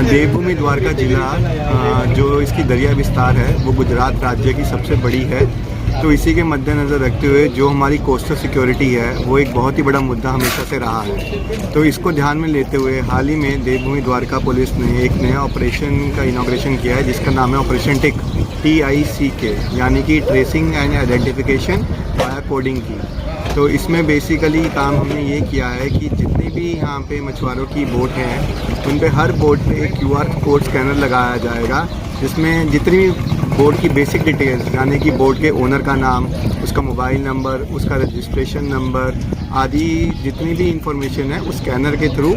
देवभूमि द्वारका जिला जो इसकी दरिया विस्तार है वो गुजरात राज्य की सबसे बड़ी है। तो इसी के मद्देनज़र रखते हुए जो हमारी कोस्टल सिक्योरिटी है वो एक बहुत ही बड़ा मुद्दा हमेशा से रहा है। तो इसको ध्यान में लेते हुए हाल ही में देवभूमि द्वारका पुलिस ने एक नया ऑपरेशन का इनॉग्रेशन किया है जिसका नाम है ऑपरेशन टिक, TICK, यानी कि tracing and identification via coding की। तो इसमें बेसिकली काम हमने ये किया है कि जितनी भी यहाँ पे मछुआरों की बोट हैं उन पे हर बोट पे एक QR कोड स्कैनर लगाया जाएगा जिसमें जितनी भी बोट की बेसिक डिटेल्स यानी कि बोट के ओनर का नाम, उसका मोबाइल नंबर, उसका रजिस्ट्रेशन नंबर आदि जितनी भी इंफॉर्मेशन है उस स्कैनर के थ्रू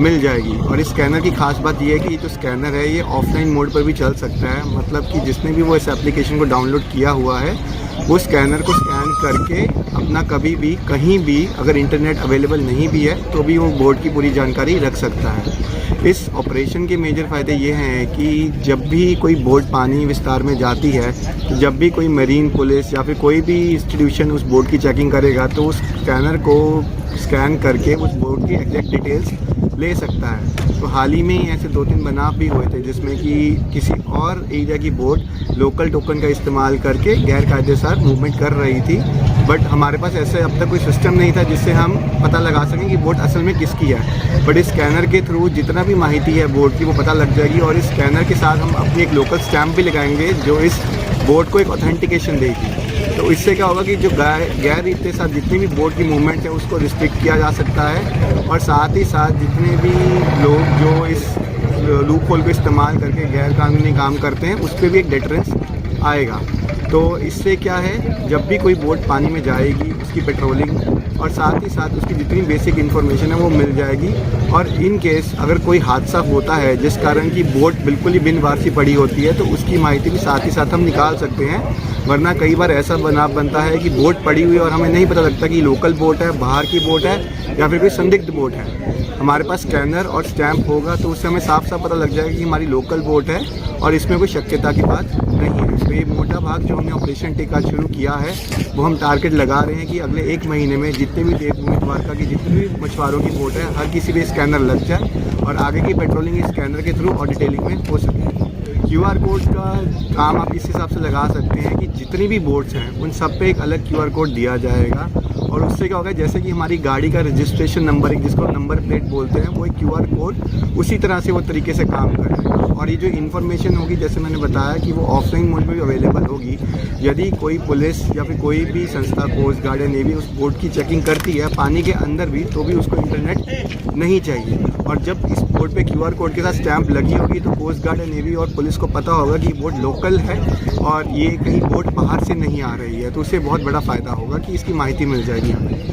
मिल जाएगी। और इस स्कैनर की खास बात यह है कि जो स्कैनर है ये ऑफलाइन मोड पर भी चल सकता है, मतलब कि जिसने भी वो इस एप्लीकेशन को डाउनलोड किया हुआ है वो स्कैनर को स्कैन करके अपना कभी भी कहीं भी अगर इंटरनेट अवेलेबल नहीं भी है तो भी वो बोट की पूरी जानकारी रख सकता है। इस ऑपरेशन के मेजर फ़ायदे ये हैं कि जब भी कोई बोट पानी विस्तार में जाती है तो जब भी कोई मरीन पुलिस या फिर कोई भी इंस्टीट्यूशन उस बोट की चेकिंग करेगा तो उस स्कैनर को स्कैन करके उस बोट की एग्जैक्ट डिटेल्स ले सकता है। तो हाल ही में ही ऐसे 2-3 बनाव भी हुए थे जिसमें कि किसी और एरिया की बोट लोकल टोकन का इस्तेमाल करके गैर कायदेसर मूवमेंट कर रही थी, बट हमारे पास ऐसे अब तक कोई सिस्टम नहीं था जिससे हम पता लगा सकें कि बोट असल में किसकी है। बट इस स्कैनर के थ्रू जितना भी माहिती है बोट की वो पता लग जाएगी और इस स्कैनर के साथ हम अपनी एक लोकल स्टैम्प भी लगाएंगे जो इस बोट को एक ऑथेंटिकेशन देगी। तो इससे क्या होगा कि जो गैर रीति साथ जितनी भी बोट की मूवमेंट है उसको रिस्ट्रिक्ट किया जा सकता है और साथ ही साथ जितने भी लोग जो इस लूप होल को इस्तेमाल करके गैर कानूनी काम करते हैं उस पर भी एक डिटरेंस आएगा। तो इससे क्या है, जब भी कोई बोट पानी में जाएगी उसकी पेट्रोलिंग और साथ ही साथ उसकी जितनी बेसिक इन्फॉर्मेशन है वो मिल जाएगी। और इन केस अगर कोई हादसा होता है जिस कारण की बोट बिल्कुल ही बिन वार सी पड़ी होती है तो उसकी माहिती भी साथ ही साथ हम निकाल सकते हैं। वरना कई बार ऐसा बनाव बनता है कि बोट पड़ी हुई है और हमें नहीं पता लगता कि लोकल बोट है, बाहर की बोट है या फिर कोई संदिग्ध बोट है। हमारे पास स्कैनर और स्टैम्प होगा तो उससे हमें साफ साफ पता लग जाएगा कि हमारी लोकल बोट है और इसमें कोई शक्यता की बात नहीं है। तो ये मोटा भाग जो हमने ऑपरेशन टिक आज शुरू किया है वो हम टारगेट लगा रहे हैं कि अगले 1 महीने में जितने भी देवभूमि द्वारका की जितनी भी मछुआरों की बोट है हर किसी भी स्कैनर लग जाए और आगे की पेट्रोलिंग इस स्कैनर के थ्रू और डिटेलिंग में हो सके। QR कोड का काम आप इस हिसाब से लगा सकते हैं कि जितनी भी बोट्स हैं उन सब पे एक अलग QR कोड दिया जाएगा और उससे क्या होगा, जैसे कि हमारी गाड़ी का रजिस्ट्रेशन नंबर जिसको नंबर प्लेट बोलते हैं वो एक QR कोड उसी तरह से वो तरीके से काम करेगा। और ये जो इन्फॉर्मेशन होगी जैसे मैंने बताया कि वो ऑफलाइन मोड में भी अवेलेबल होगी। यदि कोई पुलिस या फिर कोई भी संस्था, कोस्ट गार्ड या नेवी उस बोट की चेकिंग करती है पानी के अंदर भी तो भी उसको इंटरनेट नहीं चाहिए। और जब इस बोट पे QR कोड के साथ स्टैंप लगी होगी तो कोस्ट गार्ड या नेवी और पुलिस को पता होगा कि बोट लोकल है और ये कहीं बोट बाहर से नहीं आ रही है। तो उससे बहुत बड़ा फ़ायदा होगा कि इसकी माहिती मिल जाएगी हमें।